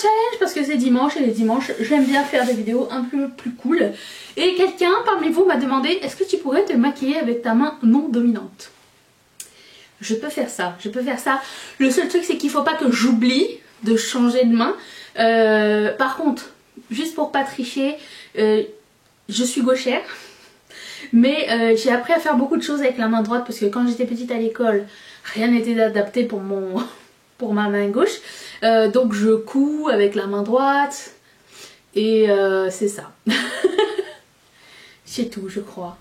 challenge parce que c'est dimanche et les dimanches j'aime bien faire des vidéos un peu plus cool. Et quelqu'un parmi vous m'a demandé est-ce que tu pourrais te maquiller avec ta main non dominante? Je peux faire ça, je peux faire ça. Le seul truc c'est qu'il faut pas que j'oublie de changer de main. Par contre, juste pour pas tricher, je suis gauchère. Mais j'ai appris à faire beaucoup de choses avec la main droite parce que quand j'étais petite à l'école, rien n'était adapté pour ma main gauche. Donc je couds avec la main droite et c'est ça. C'est tout, je crois.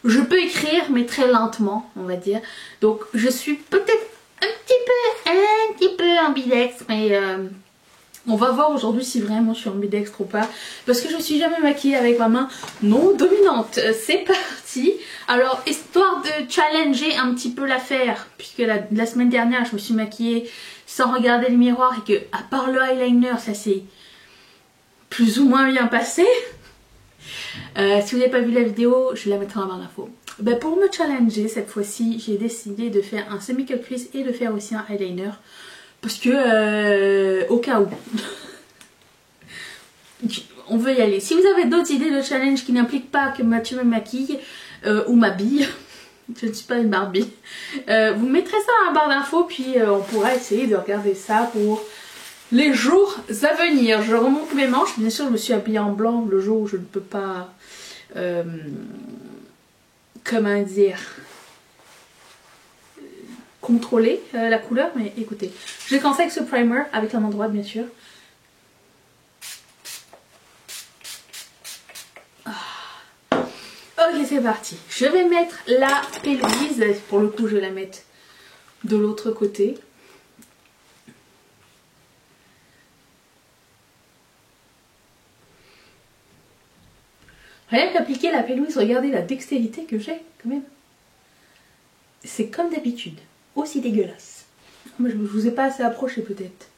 Je peux écrire mais très lentement, on va dire. Donc je suis peut-être un petit peu ambidextre, mais on va voir aujourd'hui si vraiment je suis ambidextre ou pas. Parce que je me suis jamais maquillée avec ma main non dominante. C'est parti. Alors, histoire de challenger un petit peu l'affaire, puisque la semaine dernière, je me suis maquillée sans regarder le miroir et que, à part le eyeliner, ça s'est plus ou moins bien passé. Si vous n'avez pas vu la vidéo, je la mettrai en barre d'infos. Ben, pour me challenger, cette fois-ci, j'ai décidé de faire un semi-cut crease et de faire aussi un eyeliner. Parce que, au cas où, on veut y aller. Si vous avez d'autres idées de challenge qui n'impliquent pas que Mathieu me maquille ou m'habille, je ne suis pas une Barbie, vous mettrez ça dans la barre d'infos, puis on pourra essayer de regarder ça pour les jours à venir. Je remonte mes manches, bien sûr je me suis habillée en blanc le jour où je ne peux pas, comment dire, contrôler la couleur, mais écoutez, je vais commencer avec ce primer avec la main droite bien sûr. Ok, c'est parti. Je vais mettre la pelvise, pour le coup je vais la mettre de l'autre côté. Rien qu'appliquer la pelvise, regardez la dextérité que j'ai quand même. C'est comme d'habitude, aussi dégueulasse. Mais je vous ai pas assez approché peut-être.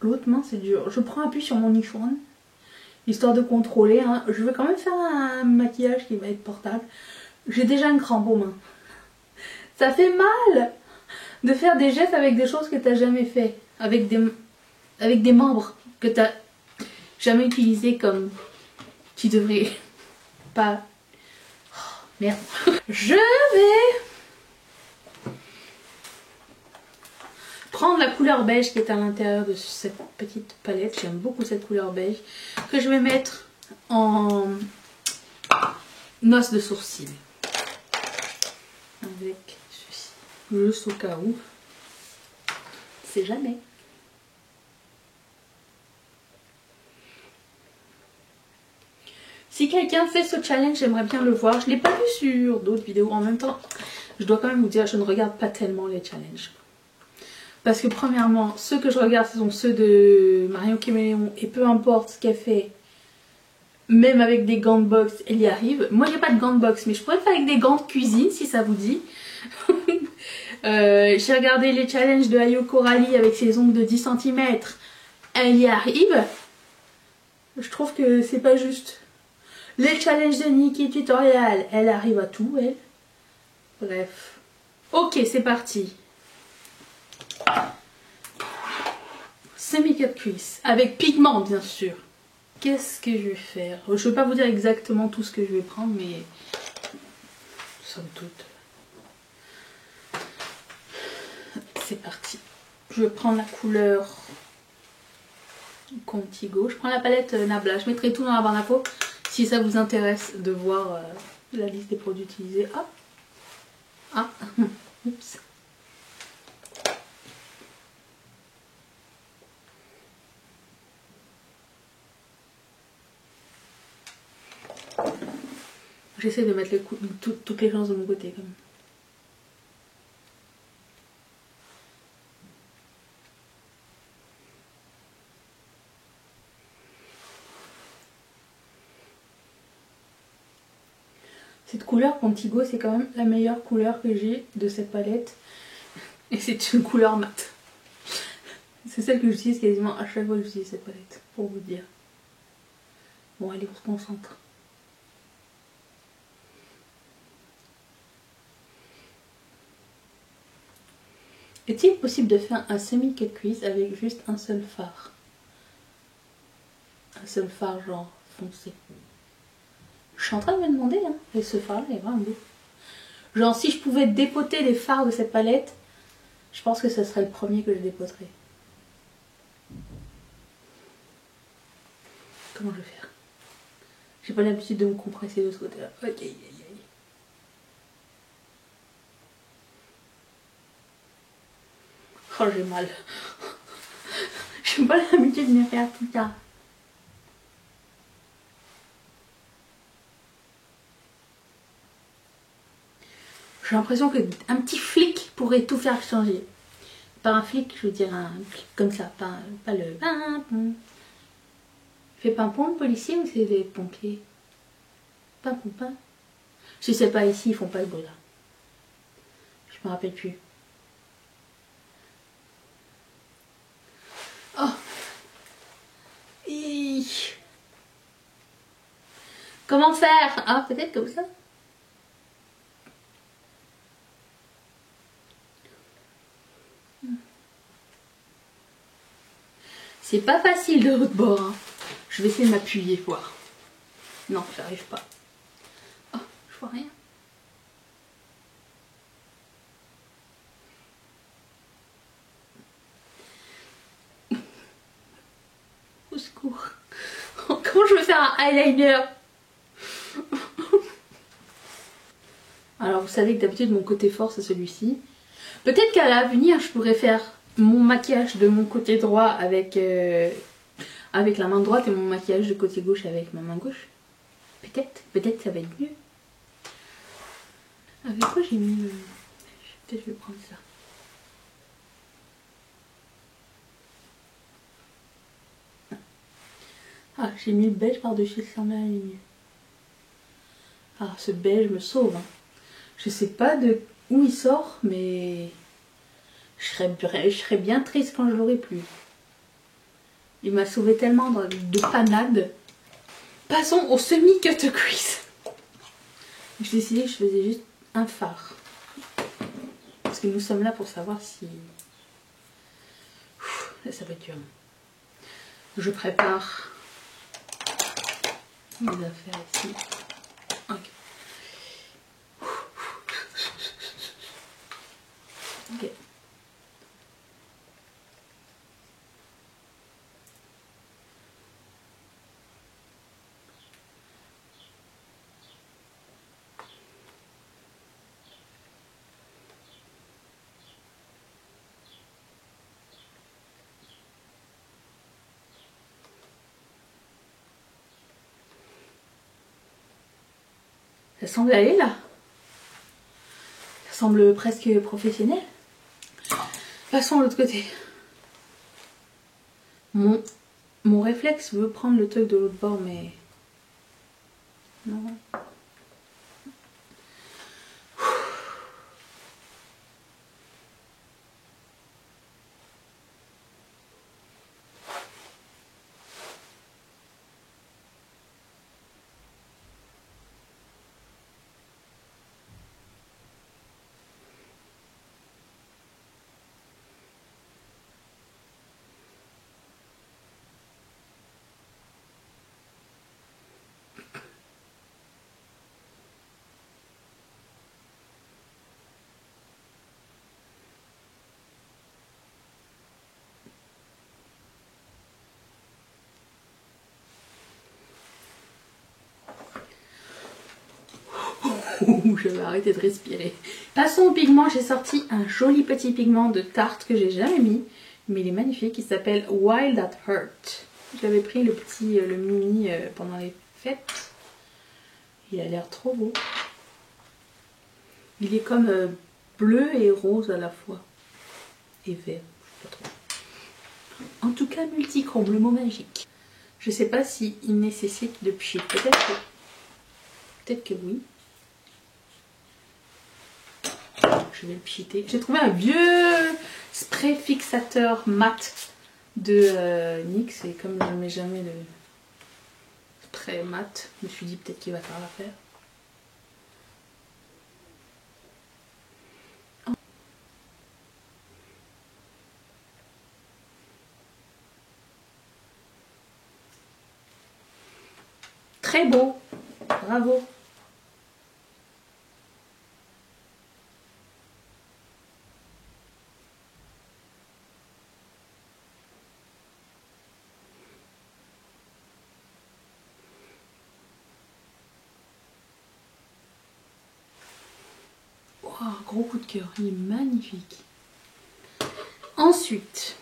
L'autre main c'est dur. Je prends appui sur mon nichon, histoire de contrôler. Hein. Je vais quand même faire un maquillage qui va être portable. J'ai déjà une crampe aux mains. Ça fait mal de faire des gestes avec des choses que tu n'as jamais fait. Avec des membres que tu n'as jamais utilisés comme tu devrais pas. Oh, merde. Je vais prendre la couleur beige qui est à l'intérieur de cette petite palette. J'aime beaucoup cette couleur beige. Que je vais mettre en noce de sourcil. Avec ceci. Juste au cas où. C'est jamais. Si quelqu'un fait ce challenge, j'aimerais bien le voir. Je ne l'ai pas vu sur d'autres vidéos. En même temps, je dois quand même vous dire, je ne regarde pas tellement les challenges. Parce que premièrement, ceux que je regarde, ce sont ceux de Marion Caméléon. Et peu importe ce qu'elle fait, même avec des gants de boxe, elle y arrive. Moi, j'ai pas de gants de boxe, mais je pourrais faire avec des gants de cuisine, si ça vous dit. J'ai regardé les challenges de Ayo Coralie avec ses ongles de 10 cm. Elle y arrive. Je trouve que c'est pas juste. Les challenges de Nikki Tutorial, elle arrive à tout, elle. Bref. Ok, c'est parti. Semi-cut crease. Avec pigment, bien sûr. Qu'est-ce que je vais faire? Je ne vais pas vous dire exactement tout ce que je vais prendre, mais somme toute. C'est parti. Je vais prendre la couleur Contigo. Je prends la palette Nabla. Je mettrai tout dans la barre d'infos si ça vous intéresse de voir la liste des produits utilisés. Ah, ah, oups. J'essaie de mettre toutes les chances de mon côté quand même. Cette couleur Contigo, c'est quand même la meilleure couleur que j'ai de cette palette. Et c'est une couleur mate. C'est celle que j'utilise quasiment à chaque fois que j'utilise cette palette, pour vous dire. Bon, allez, on se concentre. Est-il possible de faire un semi-cut crease avec juste un seul fard? Un seul fard genre foncé. Je suis en train de me demander, hein, et ce fard là est vraiment beau. Genre si je pouvais dépoter les fards de cette palette, je pense que ce serait le premier que je dépoterais. Comment je vais faire? J'ai pas l'habitude de me compresser de ce côté-là. Ok, aïe, aïe, aïe. Oh, j'ai mal. J'ai pas l'habitude de me faire tout ça. J'ai l'impression qu'un petit flic pourrait tout faire changer. Pas un flic, je veux dire un flic comme ça, pas le pimpon. Fait pimpon le policier ou c'est des pompiers? Pimpon, pimpon. Je sais pas, ici ils font pas le bruit là. Je me rappelle plus. Oh. Comment faire? Ah, peut-être comme ça. C'est pas facile de l'autre bord. Hein. Je vais essayer de m'appuyer, voir. Non, j'arrive pas. Oh, je vois rien. Au secours. Comment je vais faire un eyeliner? Alors vous savez que d'habitude mon côté fort c'est celui-ci. Peut-être qu'à l'avenir je pourrais faire mon maquillage de mon côté droit avec, avec la main droite et mon maquillage de côté gauche avec ma main gauche. Peut-être ça va être mieux. Avec quoi j'ai mis le... Peut-être je vais prendre ça. Ah, j'ai mis le beige par-dessus le sang à la ligne. Ah, ce beige me sauve. Hein. Je sais pas de où il sort, mais je serais bien triste quand je l'aurai plus. Il m'a sauvé tellement de panades. Passons au semi-cut crease. J'ai décidé que je faisais juste un fard. Parce que nous sommes là pour savoir si... Ça va être dur. Je prépare mes affaires ici. Ok. Ok. Ça semble aller là. Ça semble presque professionnel. Passons à l'autre côté. Mon réflexe veut prendre le truc de l'autre bord, mais... Non. Je vais arrêter de respirer. Passons au pigment. J'ai sorti un joli petit pigment de Tarte que j'ai jamais mis, mais il est magnifique. Il s'appelle Wild at Heart. J'avais pris le petit, le mini pendant les fêtes. Il a l'air trop beau. Il est comme bleu et rose à la fois. Et vert, je sais pas trop. En tout cas, multichrome, le mot magique. Je sais pas s'il nécessite de pchit. Peut-être que oui. Je vais le pchiter. J'ai trouvé un vieux spray fixateur mat de NYX. Et comme je ne mets jamais le spray mat, je me suis dit peut-être qu'il va faire l'affaire. Très beau. Bravo. Wow, gros coup de cœur. Il est magnifique. Ensuite,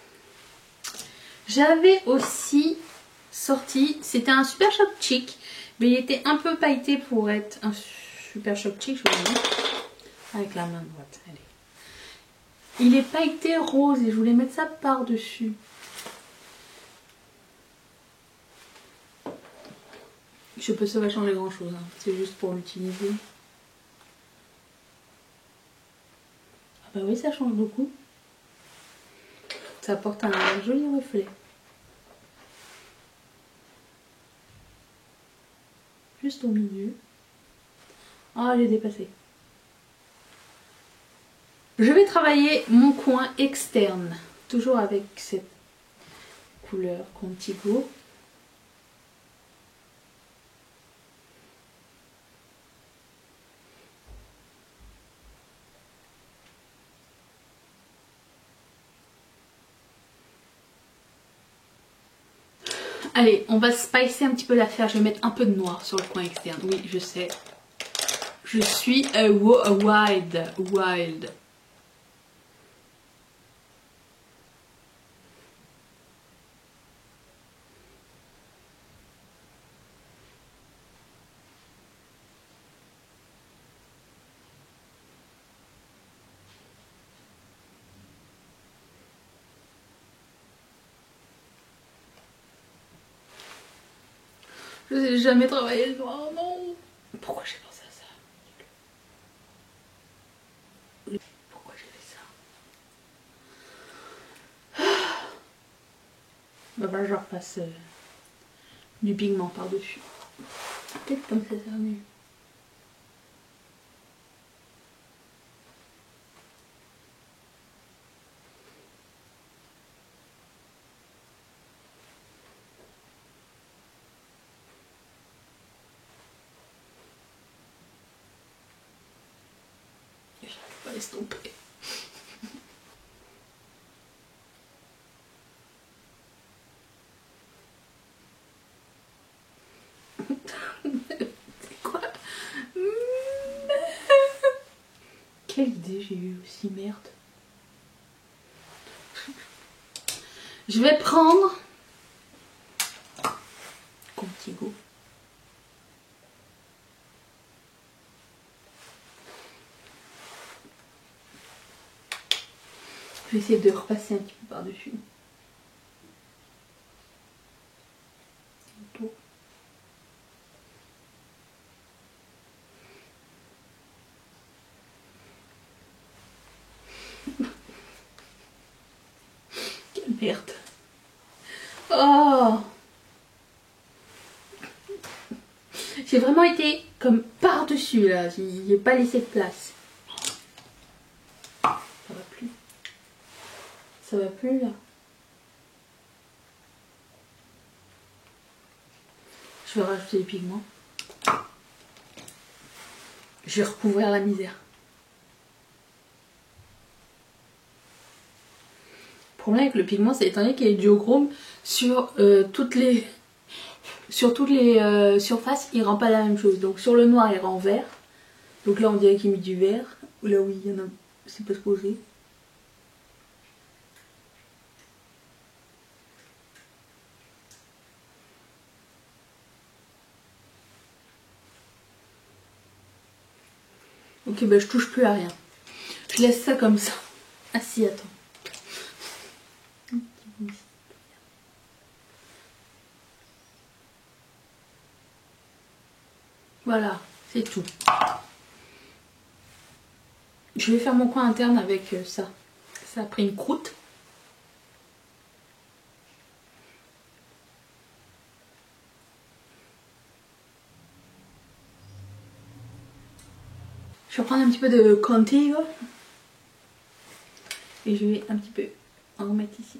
j'avais aussi sorti, c'était un Super Shop Chic, mais il était un peu pailleté pour être un Super Shop Chic, je vous le montre, avec la main droite. Allez. Il est pailleté rose et je voulais mettre ça par-dessus. Je sais pas si ça va changer grand-chose, hein. C'est juste pour l'utiliser. Ah bah oui, ça change beaucoup. Ça apporte un joli reflet. Juste au milieu. Ah, elle est dépassée. Je vais travailler mon coin externe. Toujours avec cette couleur Contigo. Allez, on va spicer un petit peu l'affaire. Je vais mettre un peu de noir sur le coin externe. Oui, je sais. Je suis a wild. Je n'ai jamais travaillé le noir, non. Pourquoi j'ai pensé à ça? Pourquoi j'ai fait ça? Bah, je repasse du pigment par-dessus. Peut-être comme ça, ça va mieux. J'arrive pas à l'estomper. C'est quoi? Quelle idée j'ai eu aussi, merde. Je vais prendre Contigo. Je vais essayer de repasser un petit peu par-dessus. Quelle merde. Oh, j'ai vraiment été comme par-dessus là. J'ai pas laissé de place. Ça va plus. Ça va plus là. Je vais rajouter des pigments. Je vais recouvrir la misère. Le problème avec le pigment, c'est étant donné qu'il est duochrome sur toutes les surfaces, il rend pas la même chose. Donc sur le noir, il rend vert. Donc là, on dirait qu'il met du vert. Là oui, il y en a, c'est pas supposé. Ok, bah je touche plus à rien. Je laisse ça comme ça. Ah si, attends. Voilà, c'est tout. Je vais faire mon coin interne avec ça. Ça a pris une croûte. Je vais prendre un petit peu de Contigo. Et je vais un petit peu en remettre ici.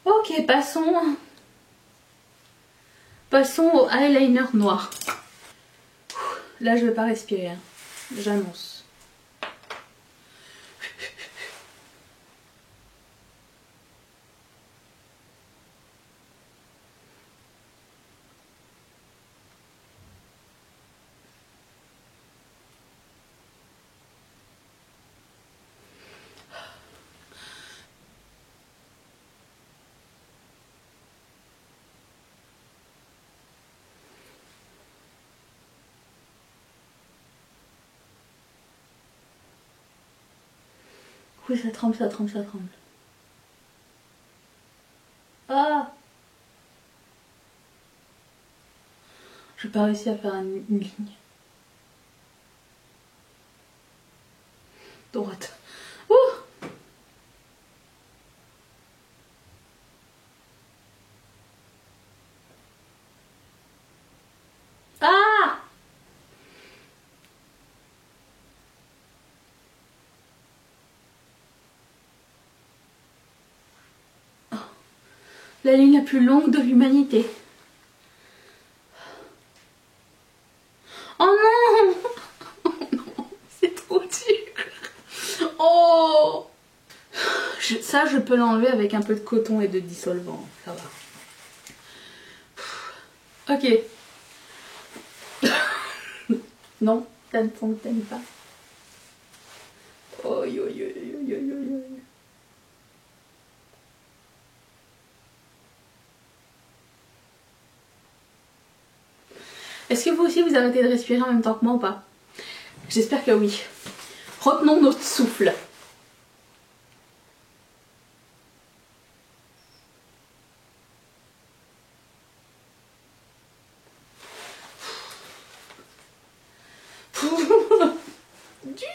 Oh, Ok, passons au eyeliner noir. Là, je vais pas respirer, hein. J'annonce. Oui, ça tremble, ça tremble, ça tremble. Ah! J'ai pas réussi à faire une ligne. Droite. Ouh! Ah! La ligne la plus longue de l'humanité. Oh non! Oh non, c'est trop dur. Oh! Ça, je peux l'enlever avec un peu de coton et de dissolvant. Ça va. Ok. Non, ça ne fonctionne pas. Oh, yo, yo, yo, yo, yo, yo. Est-ce que vous aussi vous arrêtez de respirer en même temps que moi ou pas? J'espère que oui. Retenons notre souffle. Dur.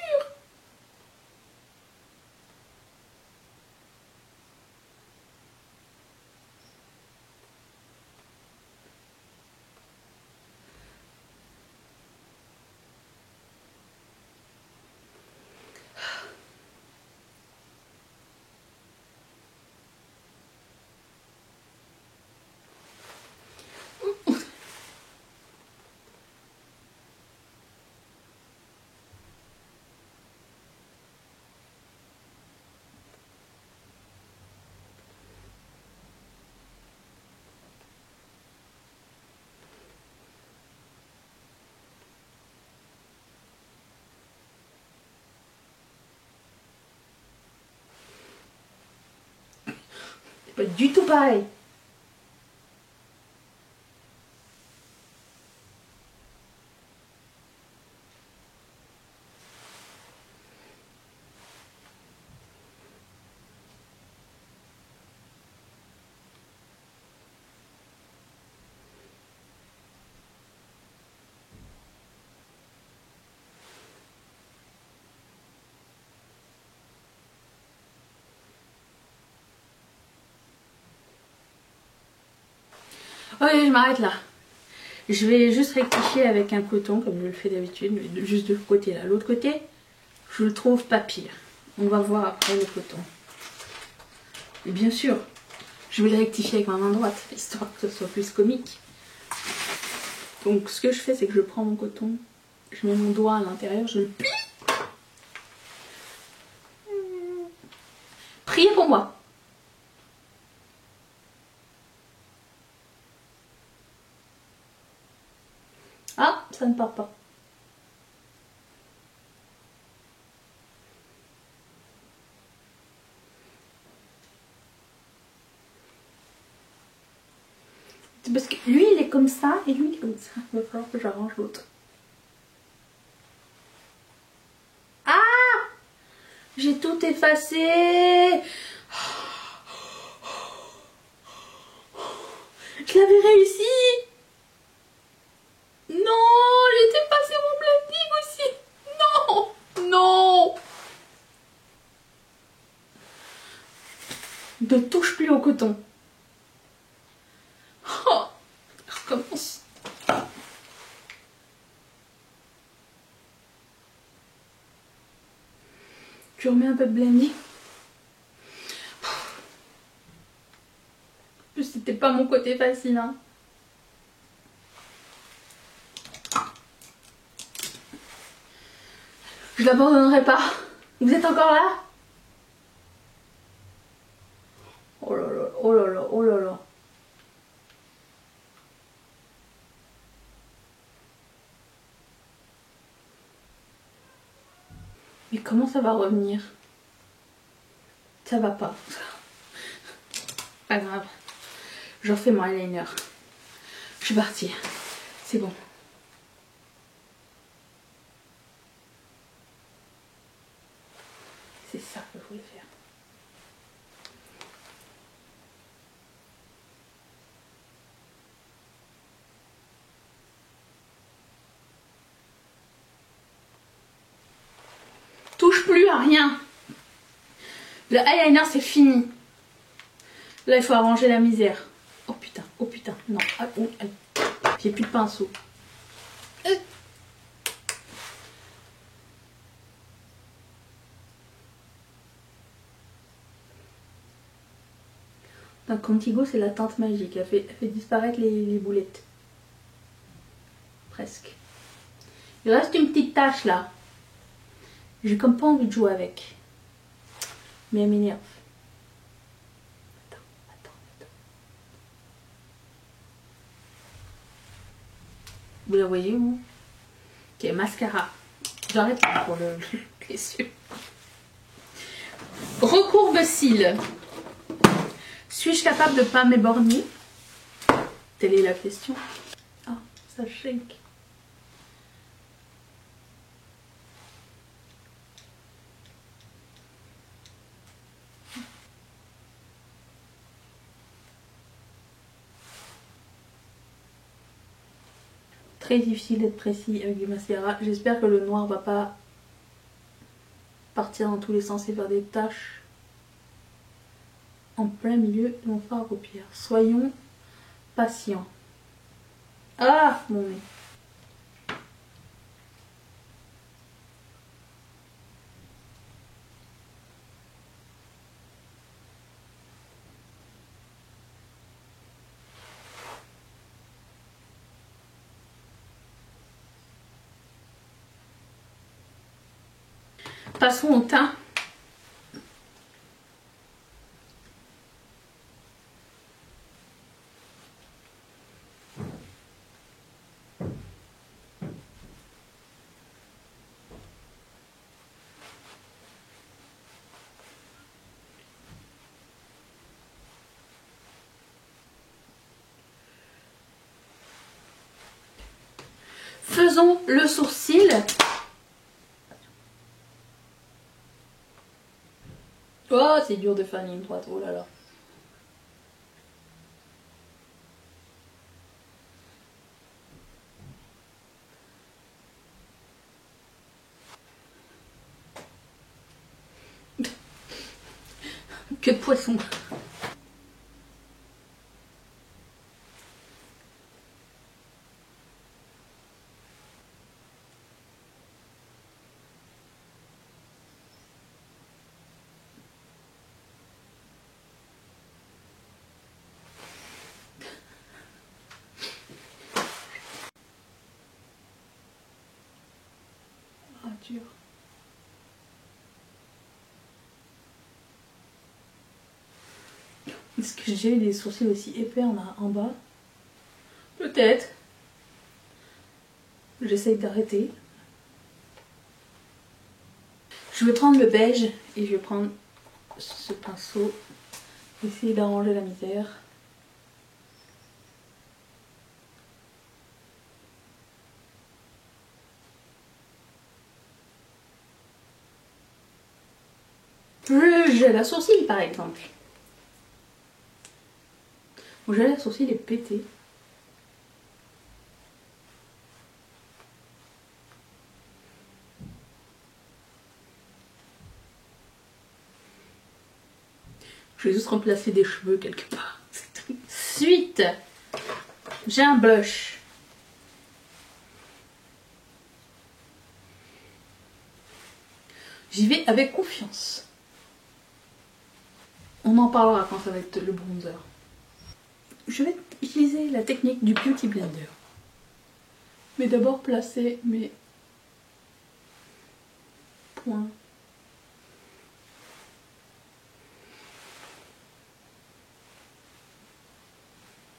C'est pas du tout pareil. Ok, je m'arrête là. Je vais juste rectifier avec un coton comme je le fais d'habitude, mais juste de ce côté là. L'autre côté, je le trouve pas pire. On va voir après le coton. Et bien sûr, je vais le rectifier avec ma main droite, histoire que ce soit plus comique. Donc ce que je fais, c'est que je prends mon coton, je mets mon doigt à l'intérieur, je le plie. Priez pour moi. Ah, ça ne part pas. C'est parce que lui, il est comme ça et lui, il est comme ça. Il va falloir que j'arrange l'autre. Ah! J'ai tout effacé. Je l'avais réussi. Non, j'ai dépassé mon blending aussi. Non, non. Ne touche plus au coton. Oh, je recommence. Tu remets un peu de blending. plus, c'était pas mon côté facile. Hein. Je l'abandonnerai pas. Vous êtes encore là? Oh là là, oh là là, oh là là. Mais comment ça va revenir? Ça va pas. Pas grave. Je refais mon eyeliner. Je suis partie. C'est bon. C'est ça que je voulais faire. Touche plus à rien. Le eyeliner c'est fini. Là il faut arranger la misère. Oh putain, non. Ah, oh, j'ai plus de pinceau. Donc Contigo c'est la teinte magique, elle fait disparaître les boulettes. Presque. Il reste une petite tache là. J'ai comme pas envie de jouer avec. Mais elle m'énerve. Attends. Vous la voyez où? Ok, mascara. J'arrête pour les yeux. Recourbe cils. Suis-je capable de pas m'éborgner? Telle est la question. Ah, ça shake. Très difficile d'être précis avec du mascara. J'espère que le noir va pas partir dans tous les sens et faire des taches en plein milieu de mon fard à paupières. Soyons patients. Ah, mon nez. Passons au teint. Faisons le sourcil. Oh, c'est dur de faire une ligne droite, oh là là. Que de poisson. Ah, dur. Est-ce que j'ai des sourcils aussi épais en bas? Peut-être. J'essaye d'arrêter. Je vais prendre le beige et je vais prendre ce pinceau. Essayer d'arranger la misère. Le gel à sourcils par exemple. Mon gel à sourcils est pété. Je vais juste remplacer des cheveux quelque part. Suite, j'ai un blush. J'y vais avec confiance. On en parlera quand ça va être le bronzer. je vais utiliser la technique du Beauty Blender. Mais d'abord placer mes points.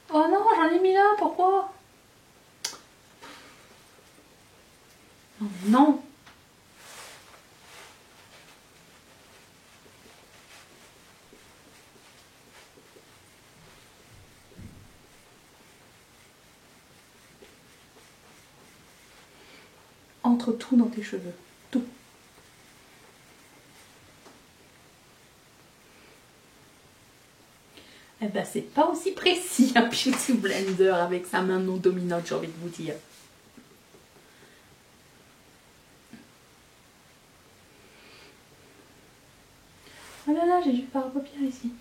Oh non, j'en ai mis là, pourquoi? Non, non. Entre tout dans tes cheveux, tout. Eh ben c'est pas aussi précis un Beauty Blender avec sa main non dominante, j'ai envie de vous dire. Oh là là, j'ai du fard à paupières ici.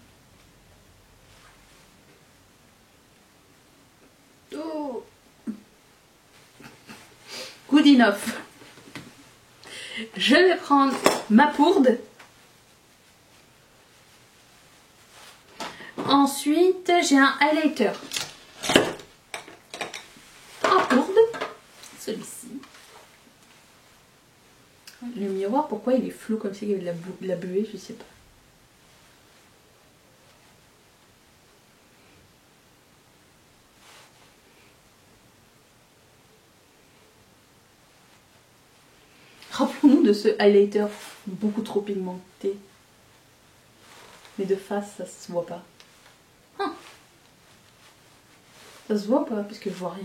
Oh. Good enough. Je vais prendre ma pourde. Ensuite, j'ai un highlighter. En pourde. Celui-ci. Le miroir, pourquoi il est flou comme s'il y avait de la buée, je sais pas. Rappelons-nous de ce highlighter beaucoup trop pigmenté. Mais de face, ça se voit pas. Hein. Ça se voit pas parce que je vois rien.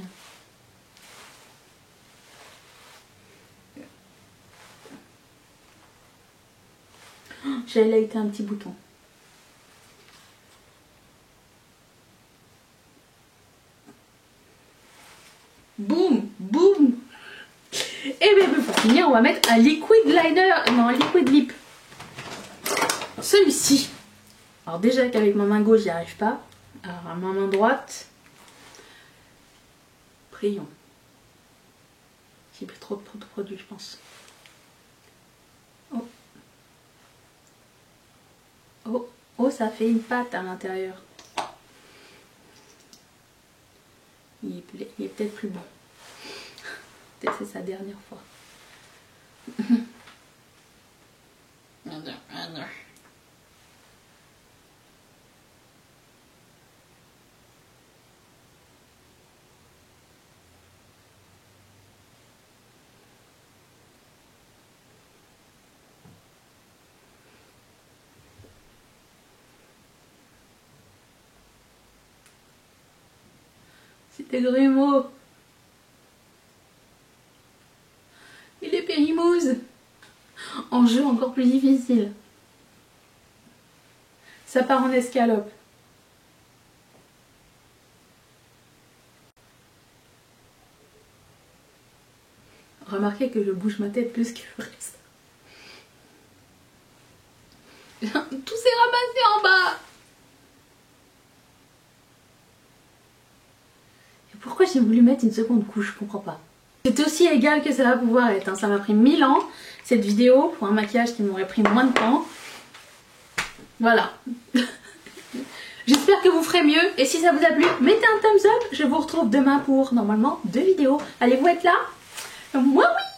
J'ai highlighté un petit bouton. Boum, boum. Et bien pour finir, on va mettre un liquid liner, non un liquid lip. Celui-ci. Alors déjà qu'avec ma main gauche, j'y arrive pas. Alors à ma main droite, prions. J'ai pris trop de produits, je pense. Oh. Oh, oh, ça fait une pâte à l'intérieur. Il est peut-être plus bon. Peut-être c'est sa dernière fois. C'était Grumeau. Il est périmouze. En jeu encore plus difficile. Ça part en escalope. Remarquez que je bouge ma tête plus que le reste. Tout s'est ramassé en bas. Et pourquoi j'ai voulu mettre une seconde couche? Je comprends pas. C'est aussi égal que ça va pouvoir être. Hein. Ça m'a pris 1000 ans cette vidéo pour un maquillage qui m'aurait pris moins de temps. Voilà. J'espère que vous ferez mieux. Et si ça vous a plu, mettez un thumbs up. Je vous retrouve demain pour normalement 2 vidéos. Allez-vous être là? Moi oui.